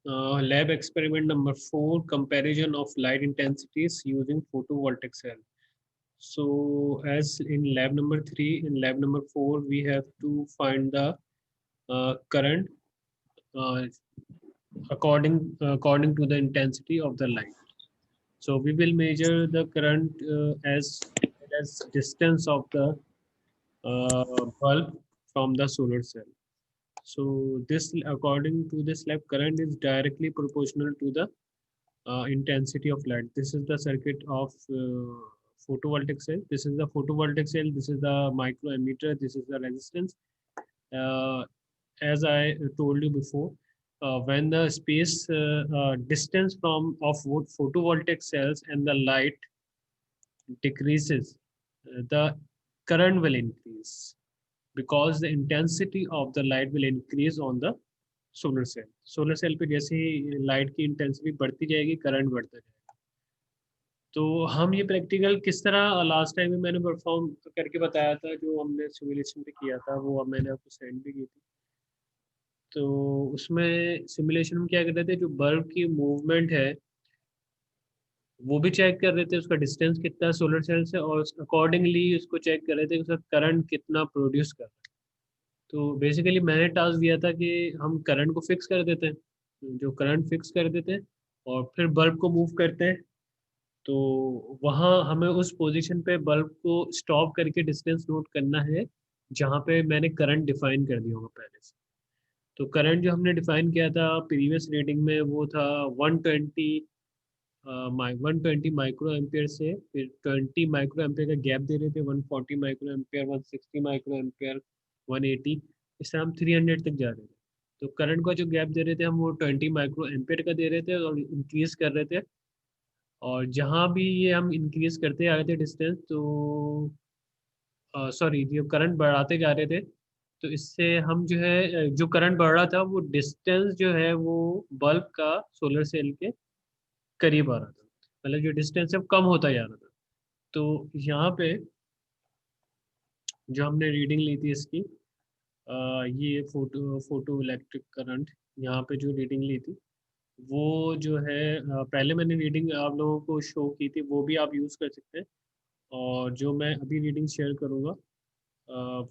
Lab experiment number 4, comparison of light intensities using photovoltaic cell. So as in lab number 3, in lab number 4, we have to find the current uh, according to the intensity of the light. So we will measure the current as distance of the bulb from the solar cell. So this, according to this lab, current is directly proportional to the intensity of light. This is the circuit of photovoltaic cell. This is the photovoltaic cell. This is the microammeter. This is the resistance. Uh, as I told you before, when the space distance from of photovoltaic cells and the light decreases, the current will increase because the intensity of the light will increase on the solar cell. Solar cell पे जैसे ही light की intensity बढ़ती जाएगी, current बढ़ता जाएगा. तो हम ये प्रैक्टिकल किस तरह लास्ट टाइम में मैंने परफॉर्म करके बताया था, जो हमने सिमुलेशन पे किया था, वो अब मैंने आपको सेंड भी की थी. तो उसमें सिमुलेशन में क्या कर रहे थे, जो बल्ब की मूवमेंट है वो भी चेक कर रहे थे, उसका डिस्टेंस कितना है सोलर सेल से, और अकॉर्डिंगली उसको चेक कर रहे थे कि उसका करंट कितना प्रोड्यूस कर रहा है. तो बेसिकली मैंने टास्क दिया था कि हम करंट को फिक्स कर देते हैं, जो करंट फिक्स कर देते हैं और फिर बल्ब को मूव करते हैं. तो वहाँ हमें उस पोजीशन पे बल्ब को स्टॉप करके डिस्टेंस नोट करना है जहाँ पे मैंने करंट डिफाइन कर दिया होगा पहले से. तो करंट जो हमने डिफाइन किया था प्रीवियस रीडिंग में वो था 120 120 माइक्रो एम्पियर से फिर 20 माइक्रो एम्पियर का गैप दे रहे थे, 140 माइक्रो एम्पियर, 160 माइक्रो एम्पियर, 180, इस तरह हम 300 तक जा रहे थे. तो करंट का जो गैप दे रहे थे हम वो 20 माइक्रो एम्पियर का दे रहे थे और इंक्रीज कर रहे थे. और जहाँ भी ये हम इंक्रीज करते आ रहे थे डिस्टेंस, तो सॉरी जो करंट बढ़ाते जा रहे थे, तो इससे हम जो है जो करंट बढ़ रहा था वो डिस्टेंस जो है वो बल्ब का सोलर सेल के करीब आ रहा था, मतलब जो डिस्टेंस है वो कम होता जा रहा था. तो यहाँ पे जो हमने रीडिंग ली थी इसकी, ये फोटो इलेक्ट्रिक करंट, यहाँ पे जो रीडिंग ली थी वो जो है पहले मैंने रीडिंग आप लोगों को शो की थी, वो भी आप यूज़ कर सकते हैं. और जो मैं अभी रीडिंग शेयर करूँगा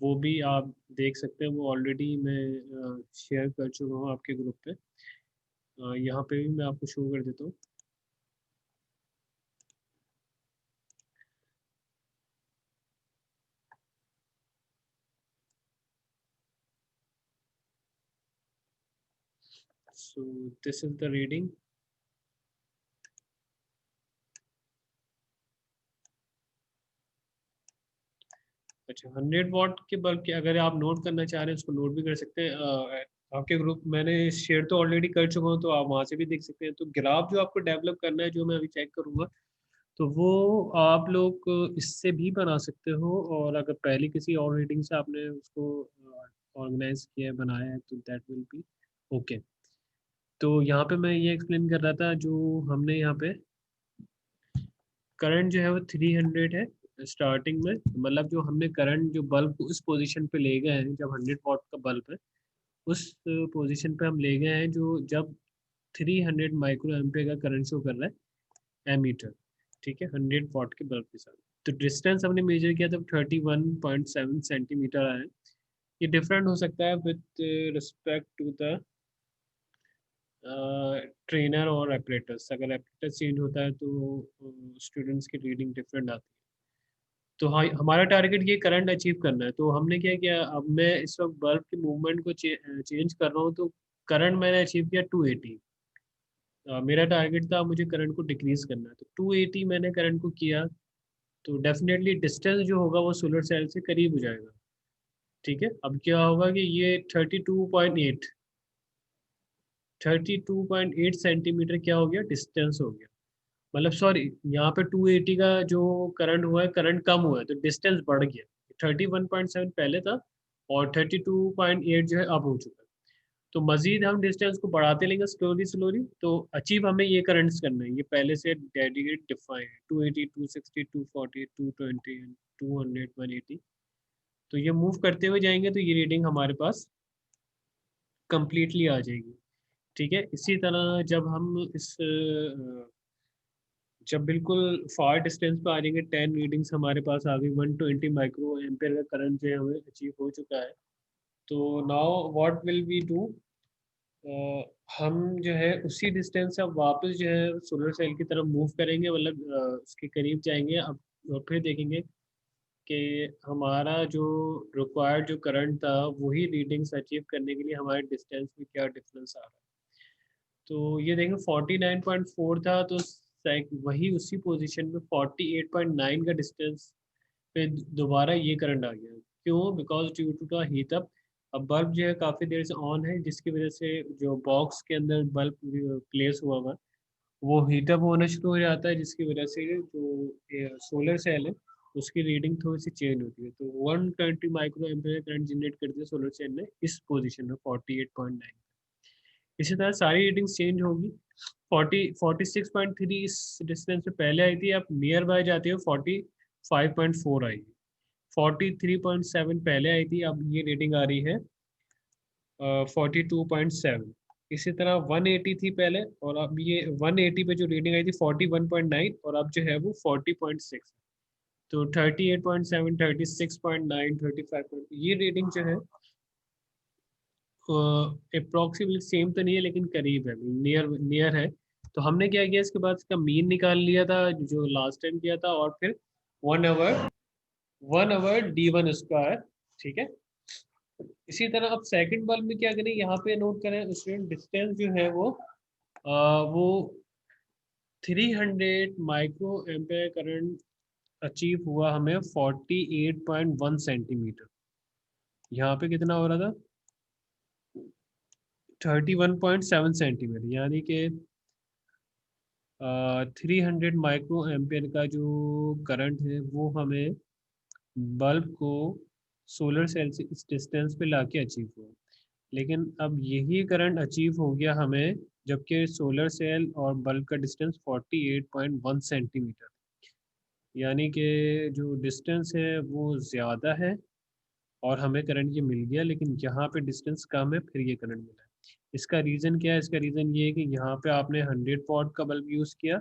वो भी आप देख सकते हैं, वो ऑलरेडी मैं शेयर कर चुका हूँ आपके ग्रुप पे. यहाँ पे भी मैं आपको शो कर देता हूँ. So this is the reading. अच्छा, 100 वाट के बल्ब के अगर आप नोट करना चाह रहे हैं उसको नोट भी कर सकते हैं. आपके ग्रुप मैंने शेयर तो ऑलरेडी कर चुका हूँ, तो आप वहाँ से भी देख सकते हैं. तो ग्राफ जो आपको डेवलप करना है, जो मैं अभी चेक करूँगा, तो वो आप लोग इससे भी बना सकते हो. और अगर पहले किसी और रीडिंग से आपने उसको ऑर्गेनाइज किया है, बनाया है, तो दैट विल बी ओके. तो यहाँ पे मैं ये एक्सप्लेन कर रहा था, जो हमने यहाँ पे करंट जो है वो 300 है स्टार्टिंग में. मतलब जो हमने करंट जो बल्ब को उस पोजीशन पे ले गए हैं, जब 100 वाट का बल्ब है उस पोजीशन पे हम ले गए हैं, जो जब 300 माइक्रो एम्पियर का करंट शो कर रहा है एमीटर. ठीक है, 100 वाट के बल्ब के साथ. तो डिस्टेंस हमने मेजर किया था 31.7 सेंटीमीटर आया है. ये डिफरेंट हो सकता है with respect to the trainer और एपरेटर्स. अगर एपरेटर चेंज होता है तो स्टूडेंट्स की रीडिंग डिफरेंट आती है. तो हाँ, हमारा टारगेट ये करंट अचीव करना है. तो हमने क्या किया, अब मैं इस वक्त बल्ब की मूवमेंट को चेंज कर रहा हूँ. तो करंट मैंने अचीव किया 280. मेरा टारगेट था मुझे करंट को डिक्रीज करना है, तो 280 मैंने करंट को किया. तो डेफिनेटली डिस्टेंस जो होगा वो सोलर सेल से करीब हो जाएगा. ठीक है, अब क्या होगा कि ये 32.8 सेंटीमीटर क्या हो गया, डिस्टेंस हो गया. मतलब सॉरी, यहाँ पे 280 का जो करंट हुआ है, करंट कम हुआ है, तो डिस्टेंस बढ़ गया. 31.7 पहले था और 32.8 जो है अब हो चुका है. तो मजीद हम डिस्टेंस को बढ़ाते लेंगे स्लोली स्लोली, तो अचीव हमें ये करंट्स करना है. ये पहले से डेडिकेट डिफाइन है, 280, 260, 240, 220, 200, 180. तो ये मूव करते हुए जाएंगे तो ये रीडिंग हमारे पास कंप्लीटली आ जाएगी. ठीक है। इसी तरह जब हम जब बिल्कुल फार डिस्टेंस पे आ जाएंगे, 10 रीडिंग्स हमारे पास आ गई, 120 माइक्रो एम्पेयर का करंट जो है हमें अचीव हो चुका है। तो now what will we do, हम जो है उसी डिस्टेंस से अब वापस जो है सोलर सेल की तरफ मूव करेंगे, मतलब उसके करीब जाएंगे अब, और फिर देखेंगे कि हमारा जो रिक्वायर्ड जो करंट था वही रीडिंग्स अचीव करने के लिए हमारे डिस्टेंस में क्या डिफरेंस आ रहा है। तो ये देखें 49.4 था, तो वही उसी पोजीशन में 48.9 का डिस्टेंस पे दोबारा ये करंट आ गया। क्यों? Because due to the heat up. अब बल्ब जो है काफ़ी देर से ऑन है, जिसकी वजह से जो बॉक्स के अंदर बल्ब प्लेस हुआ हुआ वो हीटअप होना शुरू हो जाता है, जिसकी वजह से जो सोलर सेल है उसकी रीडिंग थोड़ी सी चेंज होती है। तो 120 माइक्रो एम्पियर करंट जनरेट कर दिया सोलर सेल ने इस पोजीशन में 48.9। इसी तरह सारी रीडिंग्स चेंज होगी। 46.3 इस डिस्टेंस से पहले आई थी, अब नियर बाय जाती है 45.4 आई। 43.7 पहले आई थी, अब ये रेटिंग आ रही है 42.7। इसी तरह 180 थी पहले, और अब ये 180 पे जो रीडिंग आई थी 41.9, और अब जो है वो 40.6। तो 38.7, 36.9, 35 ये रीडिंग जो है अप्रोक्सीमेटली सेम तो नहीं है, लेकिन करीब है, नियर नियर है। तो हमने क्या किया, इसके बाद इसका मीन निकाल लिया था जो लास्ट टाइम किया था, और फिर 1 आवर 1 आवर d1 स्क्वायर। ठीक है। इसी तरह अब सेकंड बल्ब में क्या करें, यहाँ पे नोट करें स्टूडेंट, डिस्टेंस जो है वो 300 माइक्रो एम्पेयर करंट अचीव हुआ हमें 48.1 सेंटीमीटर। यहाँ पे कितना हो रहा था, 31.7 सेंटीमीटर, यानी कि 300 माइक्रो एम्पेयर का जो करंट है वो हमें बल्ब को सोलर सेल से इस डिस्टेंस पे लाके अचीव हुआ। लेकिन अब यही करंट अचीव हो गया हमें जबकि सोलर सेल और बल्ब का डिस्टेंस 48.1 सेंटीमीटर, यानी कि जो डिस्टेंस है वो ज़्यादा है और हमें करंट ये मिल गया, लेकिन यहाँ पे डिस्टेंस कम है फिर ये करंट मिला है। इसका रीज़न क्या है? इसका रीज़न ये है कि यहाँ पे आपने 100 वॉट का बल्ब यूज़ किया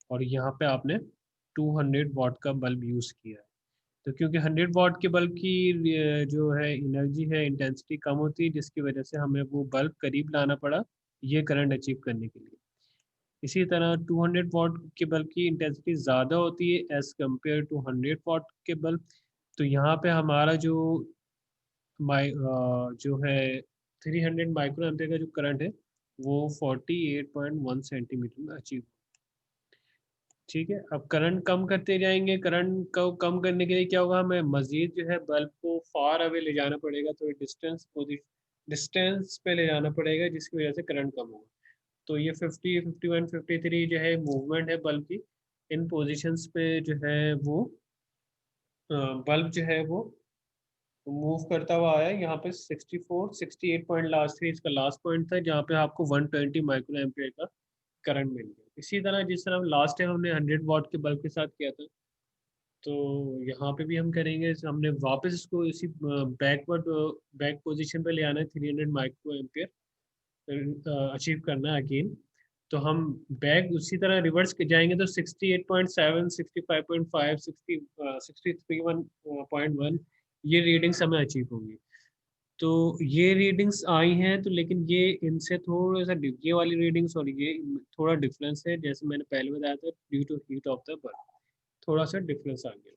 और यहाँ पे आपने 200 वॉट का बल्ब यूज़ किया है। तो क्योंकि 100 वॉट के बल्ब की जो है एनर्जी है, इंटेंसिटी कम होती है, जिसकी वजह से हमें वो बल्ब करीब लाना पड़ा ये करंट अचीव करने के लिए। इसी तरह 200 वॉट के बल्ब की इंटेंसिटी ज़्यादा होती है एज़ कम्पेयर टू 100 वॉट के बल्ब। तो यहाँ पे हमारा जो है 300 माइक्रो एम्पेयर का जो करंट है वो 48.1 सेंटीमीटर में अचीव। ठीक है। अब करंट कम करते जाएंगे, करंट को कम करने के लिए क्या होगा, हमें मजीद जो है बल्ब को फार अवे ले जाना पड़ेगा, तो डिस्टेंस पे ले जाना पड़ेगा, जिसकी वजह से करंट कम होगा। तो ये 50, 51, 53 जो है मूवमेंट है बल्ब की, इन पोजीशंस पे जो है वो बल्ब जो है वो मूव करता हुआ आया। यहाँ पे 64, 68 पॉइंट लास्ट थी, इसका लास्ट पॉइंट था जहाँ पे आपको 120 माइक्रो एम्पियर का करंट मिल गया। इसी तरह जिस तरह लास्ट टाइम हमने 100 वॉट के बल्ब के साथ किया था, तो यहाँ पे भी हम करेंगे, हमने वापस इसको इसी बैकवर्ड बैक पोजीशन पे ले आना है, 300 माइक्रो एम्पियर अचीव करना है अगेन। तो हम बैक उसी तरह रिवर्स जाएंगे तो 68.7, 65.5, 63.1 ये रीडिंग्स हमें अचीव होंगी। तो ये रीडिंग्स आई हैं, तो लेकिन ये इनसे थोड़ा सा ये वाली रीडिंग्स और ये थोड़ा डिफरेंस है, जैसे मैंने पहले बताया था due to heat of the bulb थोड़ा सा डिफरेंस आ गया।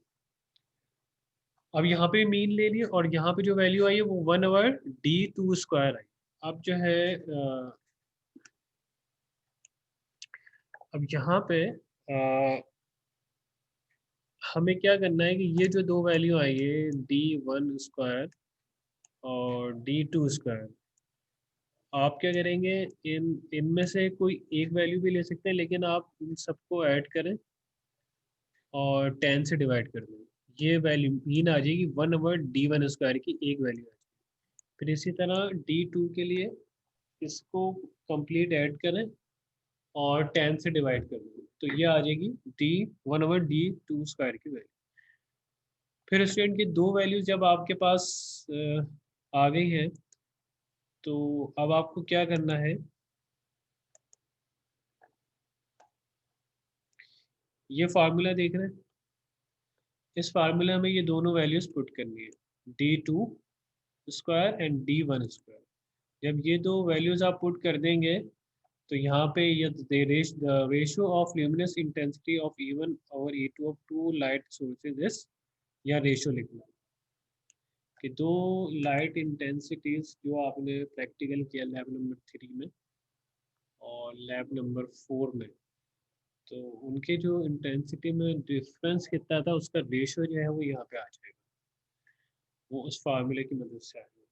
अब यहाँ पे मीन ले लिए और यहाँ पे जो वैल्यू आई है वो 1 आवर d2 स्क्वायर आई। अब जो है अब यहाँ पे हमें क्या करना है कि ये जो दो वैल्यू आई है d1 स्क्वायर और d2 स्क्वायर, आप क्या करेंगे, इन इनमें से कोई एक वैल्यू भी ले सकते हैं, लेकिन आप इन सबको ऐड करें और 10 से डिवाइड कर दें। ये वैल्यू मीन आ जाएगी 1 आवर d1 स्क्वायर की एक वैल्यू आ जाएगी। फिर इसी तरह d2 के लिए इसको कंप्लीट ऐड करें और 10 से डिवाइड कर दें, तो ये आ जाएगी d1 आवर d2 स्क्वायर की वैल्यू। फिर स्टूडेंट की दो वैल्यूज जब आपके पास आ गई हैं, तो अब आपको क्या करना है, ये फार्मूला देख रहे हैं, इस फार्मूला में ये दोनों वैल्यूज पुट करनी है, d2 square and d1 square. जब ये दो वैल्यूज आप पुट कर देंगे तो यहाँ पे ये ratio of luminous intensity of E1 over E2 of two light sources is, या रेशियो लिखना कि दो लाइट इंटेंसिटीज जो आपने प्रैक्टिकल किया लैब नंबर 3 में और लैब नंबर 4 में, तो उनके जो इंटेंसिटी में डिफरेंस कितना था उसका रेशियो जो है वो यहाँ पे आ जाएगा, वो उस फार्मूले की मदद से आएगा।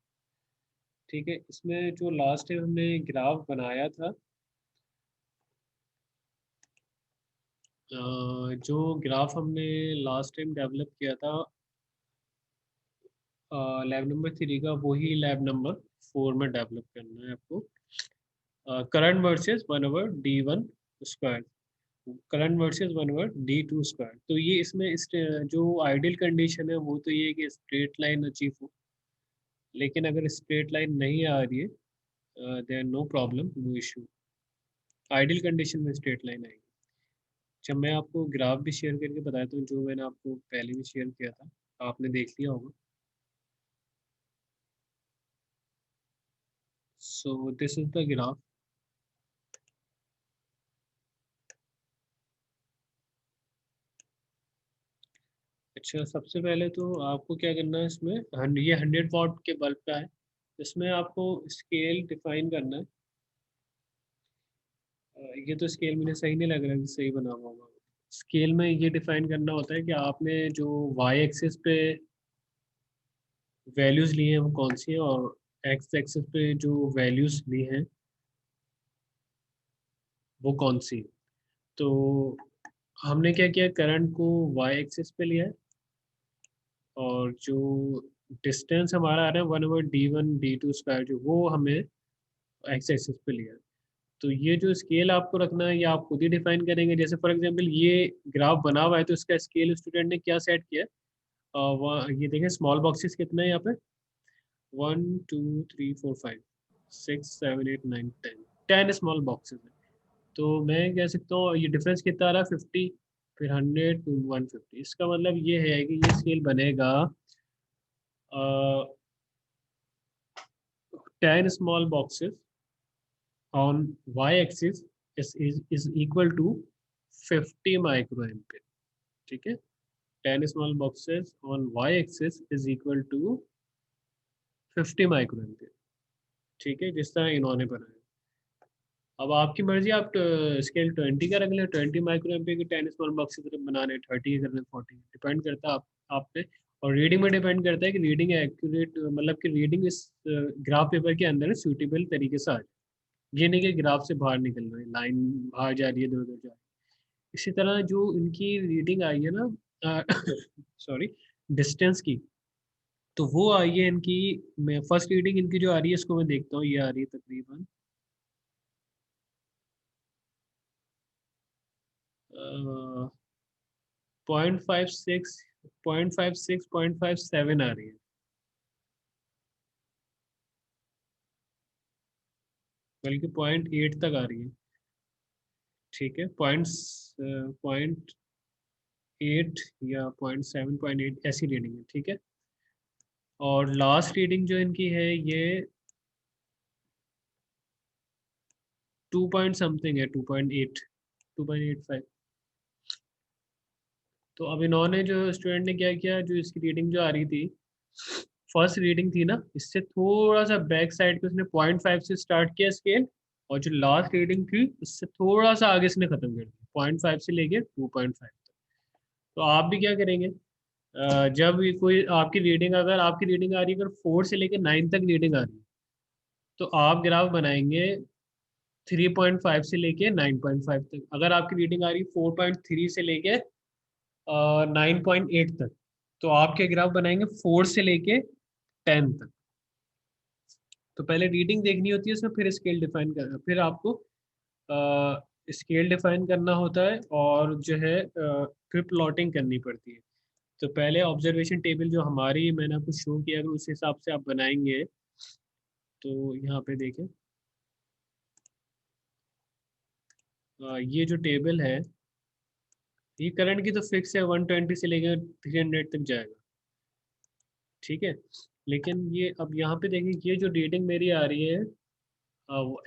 ठीक है, इसमें जो लास्ट टाइम हमने ग्राफ बनाया था, जो ग्राफ हमने लास्ट टाइम डेवलप किया था लैब नंबर 3 का, वही लैब नंबर 4 में डेवलप करना है आपको। Current versus 1/d1 square, current versus 1/d2 square. तो ये इसमें जो आइडियल कंडीशन है वो तो ये है कि स्ट्रेट लाइन अचीव हो, लेकिन अगर स्ट्रेट लाइन नहीं आ रही है there no problem, no issue. Ideal condition में स्ट्रेट लाइन आएगी। जब मैं आपको ग्राफ भी शेयर करके बताता हूँ, जो मैंने आपको पहले भी शेयर किया था, आपने देख लिया होगा। So this is the graph. अच्छा, सबसे पहले तो आपको क्या करना है, इसमें ये 100 वाट के बल्ब का है, इसमें आपको स्केल डिफाइन करना है। ये तो स्केल मुझे सही नहीं लग रहा है कि सही बना हुआ होगा। स्केल में ये डिफाइन करना होता है कि आपने जो वाई एक्सिस पे वैल्यूज ली हैं वो कौन सी है, और एक्स एक्सिस पे जो वैल्यूज ली हैं वो कौन सी है। तो हमने क्या किया, करंट को वाई एक्सिस पे लिया है, और जो डिस्टेंस हमारा आ रहा है 1/d1 d2 स्क्वायर, जो वो हमें एक्स एक्सिस पे लिया है। तो ये जो स्केल आपको रखना है ये आप खुद ही डिफाइन करेंगे। जैसे फॉर एग्जांपल ये ग्राफ बना हुआ है तो इसका स्केल स्टूडेंट ने क्या सेट किया है, ये देखें स्मॉल बॉक्सेस कितने हैं यहाँ पे, 1 2 3 4 5 6 7 8 9 10, 10 स्मॉल बॉक्सेस हैं। तो मैं कह सकता हूँ ये डिफरेंस कितना आ रहा है, 50, फिर 100 to 150। इसका मतलब ये है कि ये स्केल बनेगा 10 small boxes on y-axis is equal to 50 microampere। ठीक है, 10 small boxes on y-axis is equal to 50 microampere। ठीक है, जिस तरह इन्होंने बनाया। अब आपकी मर्जी, आप स्केल 20 का रख लें, 20 माइक्रोएम्पियर की 10 स्मॉल बॉक्सेस बनाने, 30 का करना, 40, डिपेंड करता है आप पे। और रीडिंग में डिपेंड करता है कि रीडिंग एक्यूरेट, मतलब कि रीडिंग इस ग्राफ पेपर के अंदर सूटेबल तरीके से आ जाए। ये नहीं कि ग्राफ से बाहर निकल रही है, लाइन बाहर जा रही है, इधर उधर जा रही है। इसी तरह जो इनकी रीडिंग आई है ना, सॉरी, डिस्टेंस की, तो वो आई है इनकी। मैं फर्स्ट रीडिंग इनकी जो आ रही है इसको मैं देखता हूँ, ये आ रही है तकरीबन 0.56, 0.56, 0.57 आ रही है, बल्कि 0.8 तक आ रही है। ठीक है, पॉइंट 8 या 0.7, 0.8 ऐसी रीडिंग है। ठीक है, और लास्ट रीडिंग जो इनकी है ये 2 पॉइंट समथिंग है, 2.8, 2.85। तो अब इन्होंने, जो स्टूडेंट ने क्या किया, जो इसकी रीडिंग जो आ रही थी, फर्स्ट रीडिंग थी ना, इससे थोड़ा सा बैक साइड पे उसने 0.5 से स्टार्ट किया स्केल, और जो लास्ट रीडिंग थी उससे थोड़ा सा आगे इसने खत्म कर दिया, 0.5 से लेके 2.5 तक। तो आप भी क्या करेंगे, जब ये कोई आपकी रीडिंग, अगर आपकी रीडिंग आ रही है, अगर 4 से लेके 9 तक रीडिंग आ रही है, तो आप ग्राफ बनाएंगे 3.5 से लेके 9.5 तक। अगर आपकी रीडिंग आ रही है 4.3 से लेके 9.8 तक, तो आपके ग्राफ बनाएंगे 4 से लेके 10 तक। तो पहले रीडिंग देखनी होती है उसमें, फिर स्केल डिफाइन करना, फिर आपको स्केल डिफाइन करना होता है, और जो है फिर प्लॉटिंग करनी पड़ती है। तो पहले ऑब्जर्वेशन टेबल जो हमारी मैंने आपको शो किया, अगर उस हिसाब से आप बनाएंगे, तो यहाँ पे देखें, ये जो टेबल है ये करंट की तो फिक्स है, 120 से लेकर 300 तक जाएगा, ठीक है। लेकिन ये अब यहाँ पे देखिए, ये जो रीडिंग मेरी आ रही है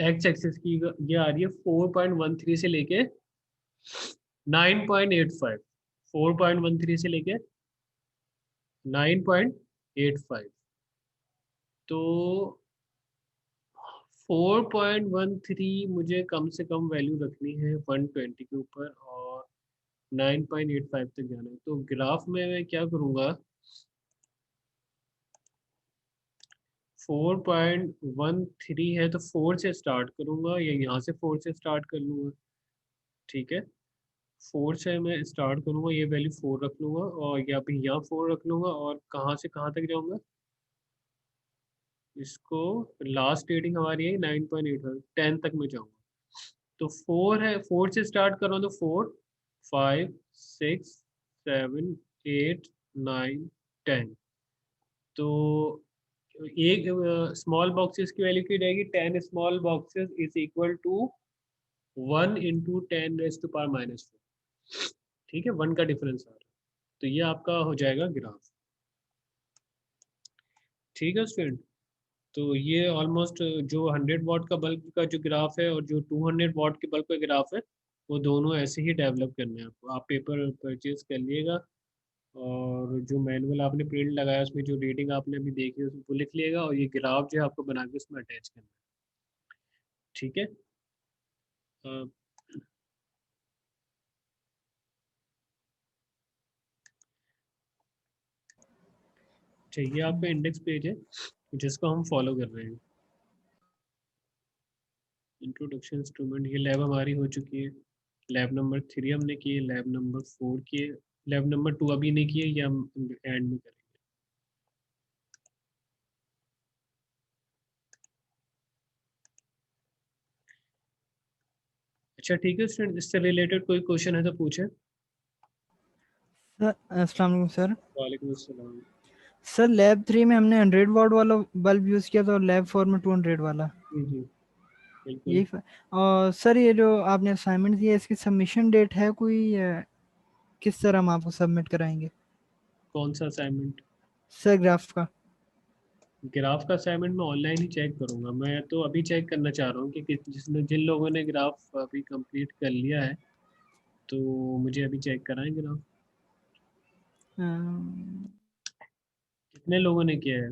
एक्स एक्सिस की, ये आ रही है 4.13 से लेके 9.85, 4.13 से लेके 9.85। तो 4.13 मुझे कम से कम वैल्यू रखनी है 120 के ऊपर, और 9.85 तक जाना है। तो ग्राफ में मैं क्या करूँगा, 4.13 है तो 4 से स्टार्ट करूँगा, या यहाँ से 4 से स्टार्ट कर लूँगा, ठीक है। 4 से मैं स्टार्ट करूँगा, ये वैल्यू 4 रख लूँगा, और या फिर यहाँ 4 रख लूँगा, और कहाँ से कहाँ तक जाऊँगा, इसको लास्ट रीडिंग हमारी है 9.8, 10 तक मैं जाऊँगा। तो 4 है, 4 से स्टार्ट कर रहा हूँ, तो 4 5 6 7 8 9 10। तो एक स्मॉल बॉक्सेस की वैल्यू की रहेगी, 10 small boxes is equal to 1 into 10⁻⁴, ठीक है, 1 का डिफरेंस आ रहा है। तो ये आपका हो जाएगा ग्राफ, ठीक है स्टूडेंट। तो ये ऑलमोस्ट जो 100 वाट का बल्ब का जो ग्राफ है, और जो 200 वाट के बल्ब का ग्राफ है, वो दोनों ऐसे ही डेवलप करने हैं आपको। आप पेपर परचेज कर लिएगा, और जो मैनुअल आपने प्रिंट लगाया उसमें जो रीडिंग आपने अभी देखी उसको लिख लिएगा, और ये ग्राफ जो है आपको बना के उसमें अटैच करना है, ठीक है। अ, चाहिए आपका इंडेक्स पेज है जिसको हम फॉलो कर रहे हैं। इंट्रोडक्शन इंस्ट्रूमेंट, ये लैब हमारी हो चुकी है। लैब नंबर 3 हमने की है, लैब नंबर 4 की है, लैब नंबर 2 अभी नहीं की है, ये हम एंड में करेंगे। अच्छा ठीक है स्टूडेंट, इससे रिलेटेड कोई क्वेश्चन है तो पूछे। सर अस्सलाम वालेकुम सर। वालेकुम अस्सलाम। सर लैब 3 में हमने 100 वाट वाला बल्ब यूज़ किया था, और लैब 4 में 200 वाला, जी बिल्कुल। यही और सर ये जो आपने असाइनमेंट दिया इसकी सबमिशन डेट है कोई, किस तरह हम आपको सबमिट कराएंगे कौन सा असाइनमेंट? सर ग्राफ का? ग्राफ का असाइनमेंट मैं ऑनलाइन ही चेक करूंगा। मैं तो अभी चेक करना चाह रहा हूँ कि जिसने जिन लोगों ने ग्राफ अभी कंप्लीट कर लिया है, तो मुझे अभी चेक कराएं ग्राफ। अम, कितने लोगों ने किया है?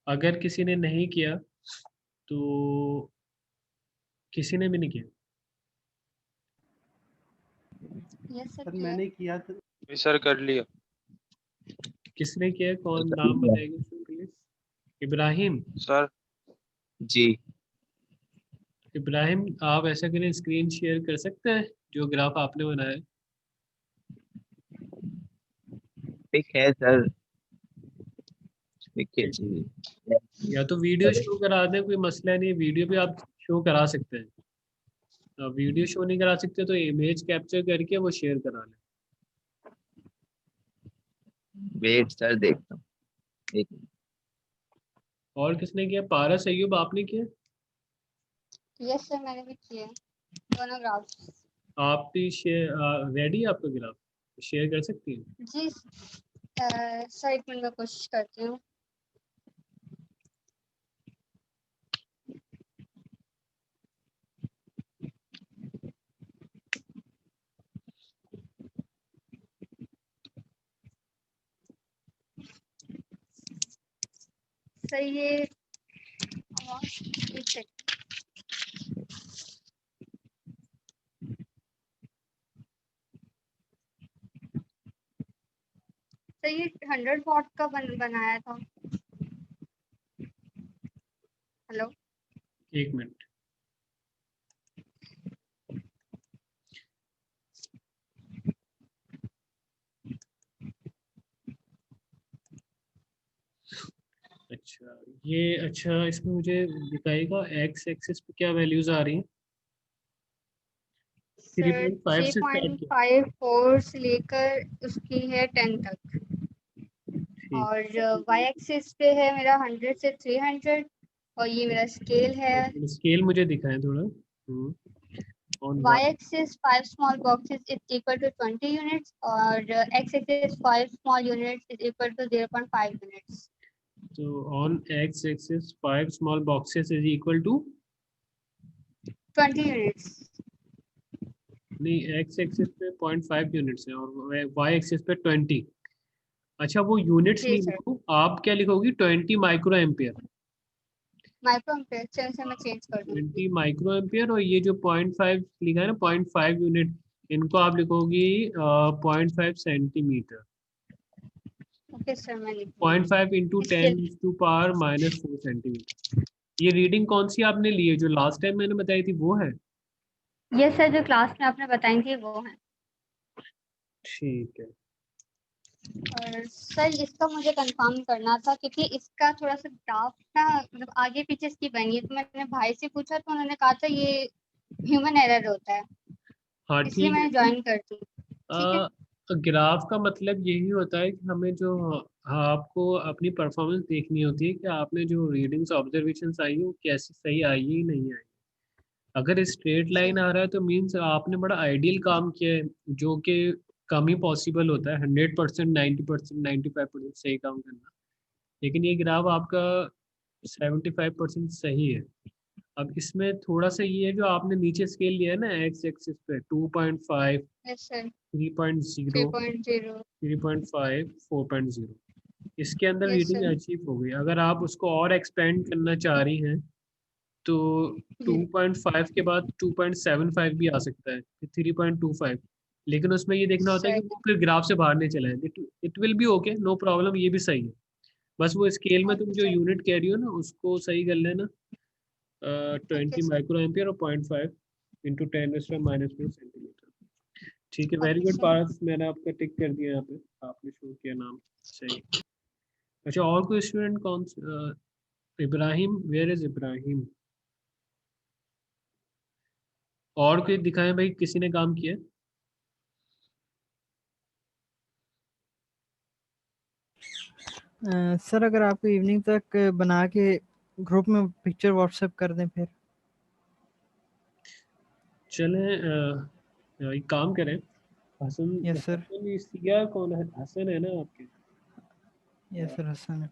अगर किसी ने नहीं किया तो किसी ने भी नहीं किया। यस सर सर मैंने किया था। सर कर लिया। किसने किया है? कौन, नाम बताएंगे प्लीज? इब्राहिम। सर जी इब्राहिम, आप ऐसा करें, स्क्रीन शेयर कर सकते हैं जो ग्राफ आपने बनाया है? ठीक है सर, ठीक है जी। या तो वीडियो शो करा दें, कोई मसला नहीं है, वीडियो भी आप शो करा सकते हैं। वीडियो शो नहीं करा सकते तो इमेज कैप्चर करके वो शेयर करा लें। वेट सर देखता हूँ, एक मिनट। और किसने किया? पारस, अय्यूब, आपने किया? यस सर मैंने भी किए हैं दोनों ग्राफ्स। आप भी शेयर रेडी है आपका ग्राफ? शेयर कर सकती हैं? जी सर एक मिनट में कोशिश करती हूँ। सर ये एक सेकंड। सर ये 100 वाट का बनाया था। हेलो, एक मिनट। अच्छा, ये अच्छा, इसमें मुझे दिखाएगा एक्स एक्सिस पे क्या वैल्यूज आ रही हैं? सर 3.5 से स्टार्ट किया। 3.54 से लेकर उसकी है 10 तक, ठीक। और वाई एक्सिस पे है मेरा 100 से 300, और ये मेरा स्केल है। स्केल मुझे दिखाएं थोड़ा। On Y axis 5 small boxes is equal to 20 units और X axis 5 small units is equal to 0.5 units. so on x axis 5 small boxes is equal to 20 units. नहीं, x एक्सिस पे 0.5 units है और y axis पे 20। अच्छा, वो units जी नहीं sir. लिखो, आप क्या लिखोगी? 20 माइक्रो एम्पियर। माइक्रो एम्पेयर चल से मैं चेंज कर दूंगी। 20 माइक्रो एम्पियर, और ये जो 0.5 लिखा है ना, 0.5 यूनिट, इनको आप लिखोगी 0.5 सेंटीमीटर। ओके सर, मैं लिख 0.5 इंटू इसके 10⁻⁻⁴ सेंटीमीटर। ये रीडिंग कौन सी आपने ली है? जो लास्ट टाइम मैंने बताई थी वो है? ये सर जो क्लास में आपने बताई थी वो है। ठीक है। और सर इसका मुझे कंफर्म करना था क्योंकि इसका थोड़ा सा ग्राफ ना मतलब आगे पीछे इसकी बनी है, तो मैंने भाई से पूछा तो उन्होंने कहा था ये ह्यूमन एरर होता है, हाँ इसलिए ठीक मैंने है। ज्वाइन कर दी। ठीक है। ग्राफ का मतलब यही होता है कि हमें जो, हाँ, आपको अपनी परफॉर्मेंस देखनी होती है कि आपने जो रीडिंग्स ऑब्जर्वेशंस आई है वो कैसी सही आई है, नहीं आई। अगर स्ट्रेट लाइन आ रहा है तो मीन्स आपने बड़ा आइडियल काम किया है, जो कि कम ही पॉसिबल होता है। 100%, 90%, 95% सही काम करना। लेकिन ये ग्राफ आपका 75% सही है। अब इसमें थोड़ा सा ये है, जो आपने नीचे स्केल लिया है ना एक्स एक्सिस पे, 2.5, यस सर। 3.0, 3.0। 3.5, 4.0, इसके अंदर यस रीडिंग सर। अचीव हो गई। अगर आप उसको और एक्सपेंड करना चाह रही हैं तो 2.5 के बाद 2.75 भी आ सकता है, 3.25। लेकिन उसमें ये देखना होता है कि सर। वो फिर ग्राफ से बाहर नहीं चला है। It will be okay, no problem, ये भी सही है। बस वो स्केल में तुम ओके जो सर। यूनिट कह रही हो ना, उसको सही कर लेना। Okay 20 sir. माइक्रो एम्पियर और 0.5 इंटू 10⁻⁻⁴ सेंटीमीटर। ठीक है, वेरी ओके गुड सर। पारस, मैंने आपका टिक कर दिया यहाँ पे, आपने शो किया नाम सही। अच्छा, और कोई स्टूडेंट कौन इब्राहिम, वेयर इज इब्राहिम? और कोई दिखाएं भाई, किसी ने काम किया? सर अगर आपको इवनिंग तक बना के ग्रुप में पिक्चर व्हाट्सएप कर दें फिर। चले एक काम करें, हसन, यस सर। हसन सिया कौन है? हसन है ना आपके? यस सर, हसन है।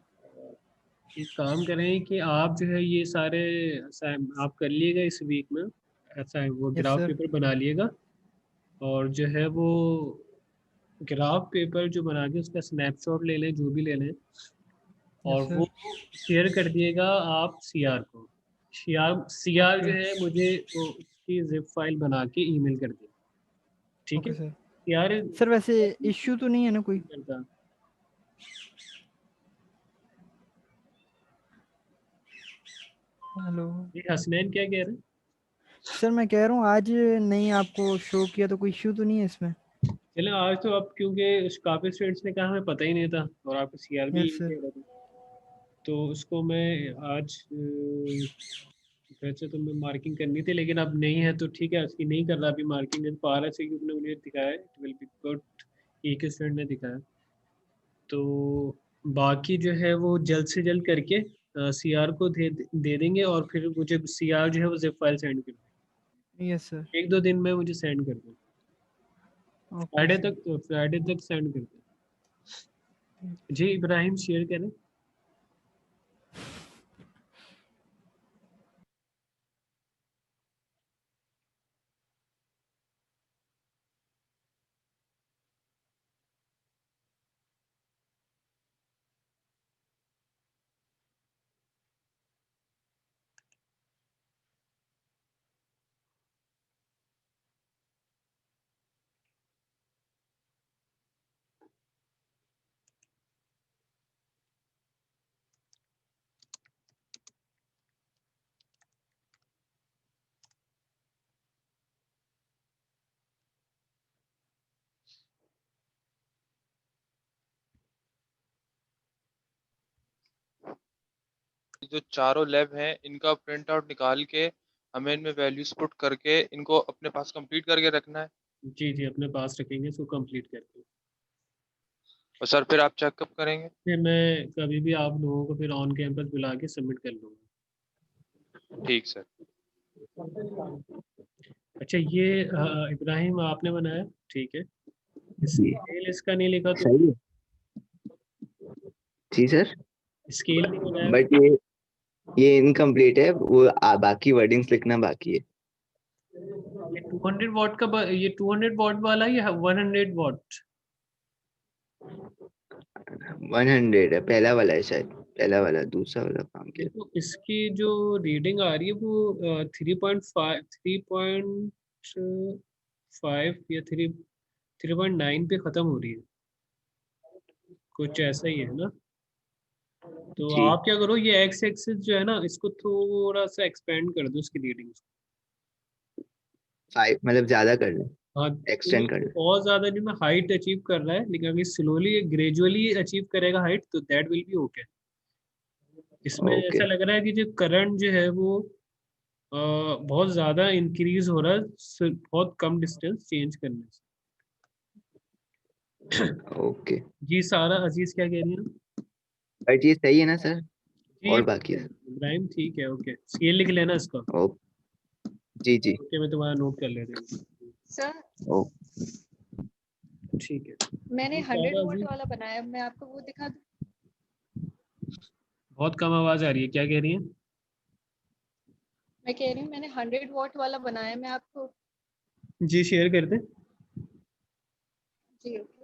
एक काम करें कि आप जो है ये सारे आप कर लीजिएगा इस वीक में, ऐसा है, वो यस ग्राफ सर। पेपर बना लिएगा। और जो है वो ग्राफ पेपर जो बना के उसका स्नैपशॉट ले लें, जो भी ले लें, और यस वो सर। शेयर कर दिएगा आप सीआर को। सीआर जो ओके। है मुझे वो उसकी जिप फाइल बना के ईमेल कर दिए। ठीक है? Okay sir. सीआर सर वैसे इश्यू तो नहीं है ना कोई? करता। हेलो ये हसनैन क्या कह रहे हैं? सर, मैं कह रहा हूँ आज नहीं आपको शो किया तो कोई इश्यू तो नहीं है इसमें? चले आज तो, अब क्योंकि काफी स्टूडेंट्स ने कहा हमें पता ही नहीं था, और आपको सीआर भी यस यही सर। कह रहा था, तो उसको मैं आज वैसे तो मैं मार्किंग करनी थी, लेकिन अब नहीं है तो ठीक है, उसकी नहीं कर रहा अभी मार्किंग। पारा से ग्रुप ने मुझे दिखाया, इट विल बी गुड, एक स्टूडेंट ने दिखाया। तो बाकी जो है वो जल्द से जल्द करके सीआर को दे देंगे, और फिर मुझे सीआर जो है वो जिप फाइल सेंड कर दें। Yes sir. 1-2 दिन में मुझे सेंड कर दें, ओके सर। फ्राइडे तक सेंड कर दें। जी इब्राहिम, शेयर करें। जो चारों लैब हैं इनका प्रिंट आउट निकाल के हमें इनमें वैल्यूज पुट करके इनको अपने पास कंप्लीट करके रखना है। जी जी, अपने पास रखेंगे इसको कंप्लीट करके। और सर फिर आप चेक कब करेंगे? फिर मैं कभी भी आप लोगों को फिर ऑन कैंपस बुला के सबमिट कर लूँगा। ठीक सर। अच्छा ये इब्राहिम आपने बनाया, ठीक है। स्केल इसका नहीं लिखा तो सही है जी सर, स्केल नहीं बनाया। बट ये इनकम्प्लीट है, वो बाकी वर्डिंग्स लिखना बाकी है। ये 200 वॉट का ये 200 वॉट वाला या 100 वॉट? 100 है, पहला वाला है शायद, पहला वाला, दूसरा वाला काम किया। देखो इसकी जो रीडिंग आ रही है वो 3.5 3.5 या 3.9 पे खत्म हो रही है, कुछ ऐसा ही है ना। तो जी आप क्या करो, ये एक्स एक्सिस जो है ना इसको थोड़ा सा एक्सपेंड कर दो उसकी रीडिंग। 5 मतलब ज्यादा कर लें, हाँ एक्सटेंड कर लें। बहुत ज्यादा नहीं, मैं हाइट अचीव कर रहा है, लेकिन अगर स्लोली ग्रेजुअली अचीव करेगा हाइट तो दैट विल बी ओके। इसमें ओके ऐसा लग रहा है कि जो करंट जो है वो बहुत ज्यादा इंक्रीज हो रहा है बहुत कम डिस्टेंस चेंज करने से। ओके, जी सारा अजीज क्या कह रही है? बट ये सही है ना सर, जी और बाकी है? इब्राहिम ठीक है, ओके स्केल लिख लेना इसका। ओ जी जी, ओके मैं तुम्हारा नोट कर ले रही हूँ। सर ओ ठीक है मैंने जी 100 सारा वोट अजीज, वाला बनाया, मैं आपको वो दिखा दूं? बहुत कम आवाज आ रही है, क्या कह रही है? मैं कह रही हूँ मैंने 100 वॉट वाला बनाया, मैं आपको। जी शेयर कर दें। जी ओके।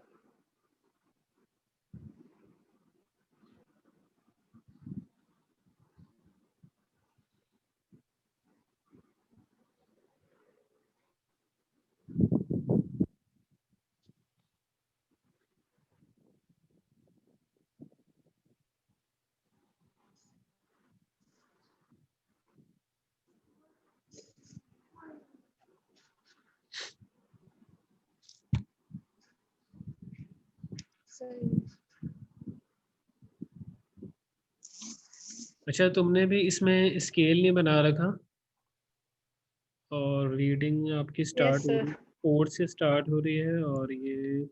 सर अच्छा तुमने भी इसमें स्केल नहीं बना रखा, और रीडिंग आपकी यस स्टार्ट हो सर। रही है, 4 से स्टार्ट हो रही है, और ये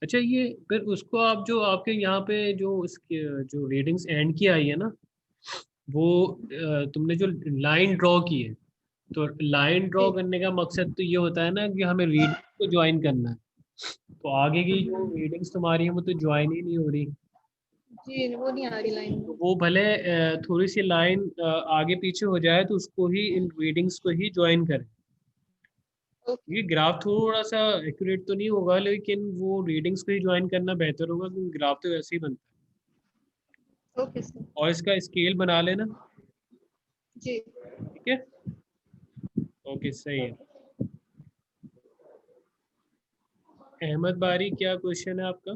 अच्छा ये फिर उसको आप जो आपके यहाँ पे जो इसके जो रीडिंग्स एंड की आई है ना, वो तुमने जो लाइन ड्रॉ की है, तो लाइन ड्रॉ जी करने का मकसद तो ये होता है ना कि हमें रीडिंग को ज्वाइन करना है। तो आगे की जो हम्म, रीडिंग्स तुम्हारी हैं वो तो ज्वाइन ही नहीं हो रही। जी वो नहीं आ रही लाइन तो में। वो भले थोड़ी सी लाइन आगे पीछे हो जाए तो उसको ही इन रीडिंग्स को ही ज्वाइन करें। ओके ये ग्राफ थोड़ा सा एक्यूरेट तो नहीं होगा, लेकिन वो रीडिंग्स को ही ज्वाइन करना बेहतर होगा, क्योंकि ग्राफ तो वैसे ही बनता ओके सर। है। और इसका स्केल बना लेना, जी ठीक है। ओके सही है। अहमद बारी क्या क्वेश्चन है आपका?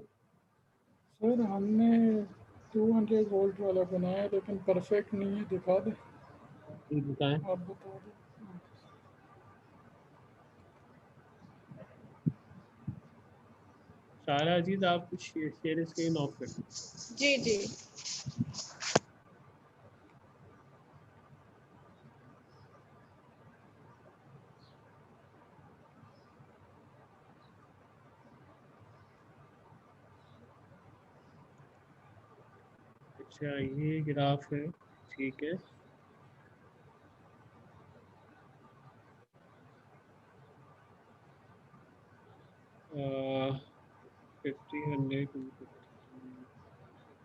सर हमने 200 वोल्ट वाला बनाया लेकिन परफेक्ट नहीं है, दिखा दें? जी बताएं। आप बता दें। सारा अजीज आप शेयर स्क्रीन ऑफ कर दें। जी जी। अच्छा ये ग्राफ है, ठीक है। फिफ्टी हंड्रेड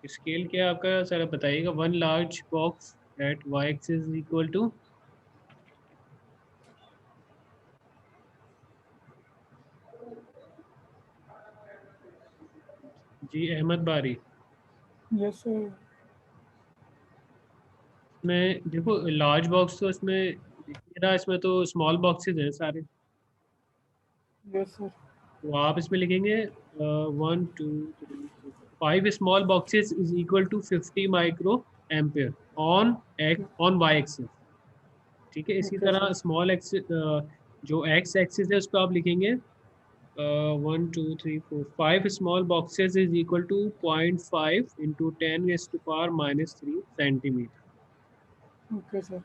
स्केल क्या है आपका सर बताइएगा। One large box at Y axis equal to, जी अहमद बारी। Yes sir. में देखो लार्ज बॉक्स तो इसमें मेरा, इसमें तो स्मॉल बॉक्सेस हैं सारे। Yes sir. तो आप इसमें लिखेंगे 1 2 3 4 5 small boxes is equal to 50 micro ampere on on Y axis, ठीक है। इसी ओके तरह सर। स्मॉल एक्स जो एक्स एक्सिस है उस पर आप लिखेंगे 1 2 3 4 5 small boxes is equal to 0.5 into 10⁻³ centimetre. Okay sir.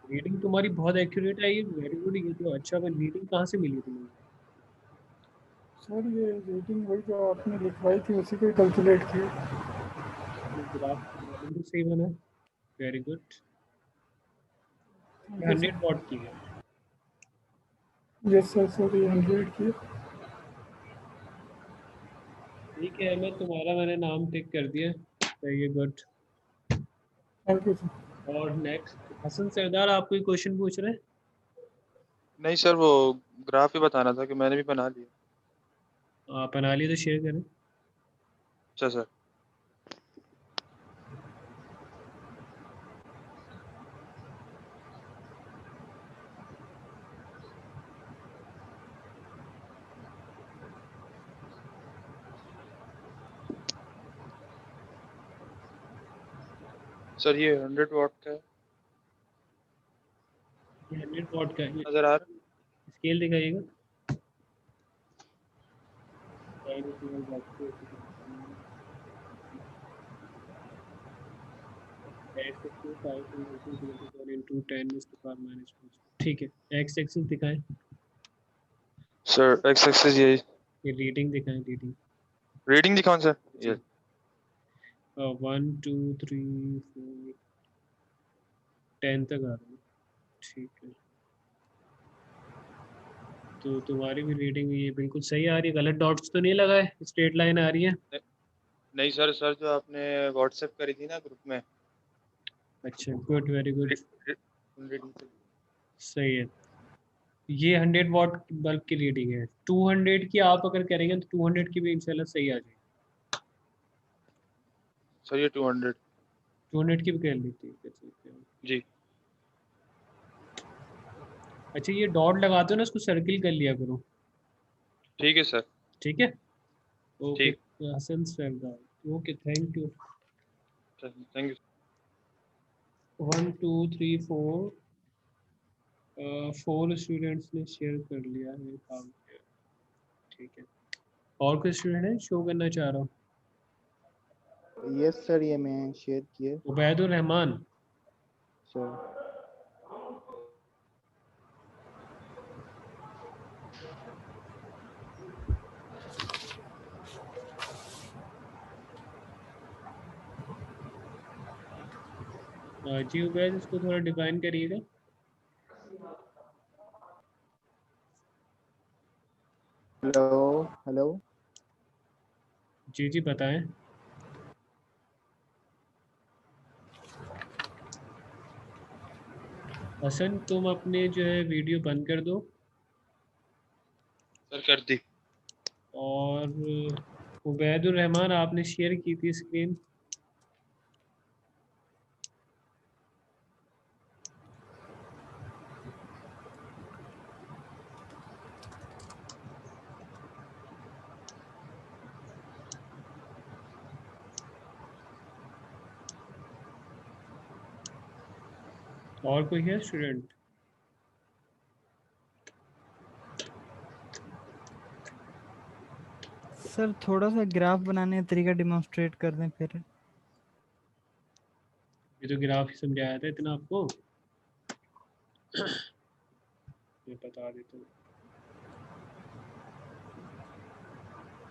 Reading तुम्हारी बहुत एक्यूरेट है, ये वेरी गुड। ये तो अच्छा, पर रीडिंग कहाँ से मिली तुम्हें? सर ये रीडिंग वही जो आपने लिखवाई थी उसी को कैलकुलेट किया। ग्राफ तो सही बना, very good. Thank you, 100 what की है। सर। यस सर, सर ये 100 की है। ठीक है, मैं तुम्हारा मैंने नाम टिक कर दिया। सही है, गुड। Thank you sir. और नेक्स्ट हसन सरदार, आप कोई क्वेश्चन पूछ रहे हैं? नहीं सर, वो ग्राफ ही बताना था कि मैंने भी बना लिया। आप बना लिए तो शेयर करें। अच्छा सर। सर ये 100 वॉट का है, 100 वॉट का है। नजर आ रहा है? स्केल दिखाइएगा। ठीक है, एक्स एक्सिस दिखाएं। सर एक्स एक्सिस यही, ये रीडिंग दिखाएं, रीडिंग। रीडिंग दिखाऊं सर? ये 1 2 3 4 10 तक आ रहा है। ठीक है, तो तुम्हारी भी रीडिंग ये बिल्कुल सही आ रही है, गलत डॉट्स तो नहीं लगाए, स्ट्रेट लाइन आ रही है। नहीं सर, सर जो आपने व्हाट्सएप करी थी ना ग्रुप में, अच्छा, गुड, वेरी गुड, रीडिंग से। सही है। ये 100 वॉट बल्ब की रीडिंग है। 200 की आप अगर करेंगे तो 200 की भी इंशाल्लाह सही आ जाएगी। सर ये 200 200 की भी कर लेती है, कर सकते हैं। जी। अच्छा, ये डॉट लगाते हो ना, उसको सर्किल कर लिया करो। ठीक है सर। ठीक है, ओके। ठीक। Hasan Sardar, okay, thank you. Thank you. 1 2 3 4 4 students ने शेयर कर लिया है, काम किया। ठीक है, और कोई स्टूडेंट है शो करना चाह रहा हूँ? यस सर, ये मैं शेयर किए उबैदुर रहमान। सर। जी उबैद, इसको थोड़ा डिफाइन करिएगा। Hello hello. जी जी बताएं। हसन, तुम अपने जो है वीडियो बंद कर दो। सर कर दी। और उबैदुर रहमान, आपने शेयर की थी स्क्रीन। और कोई है स्टूडेंट? सर थोड़ा सा ग्राफ बनाने का तरीका डिमॉन्स्ट्रेट कर दें फिर। ये तो ग्राफ ही समझाया था इतना आपको। मैं बता देता हूँ।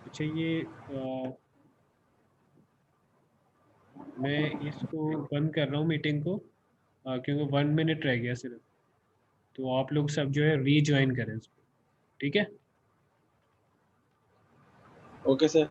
अच्छा, ये मैं इसको बंद कर रहा हूँ मीटिंग को, क्योंकि 1 मिनट रह गया सिर्फ। तो आप लोग सब जो है रीज्वाइन करें इसको, ठीक है? Okay sir.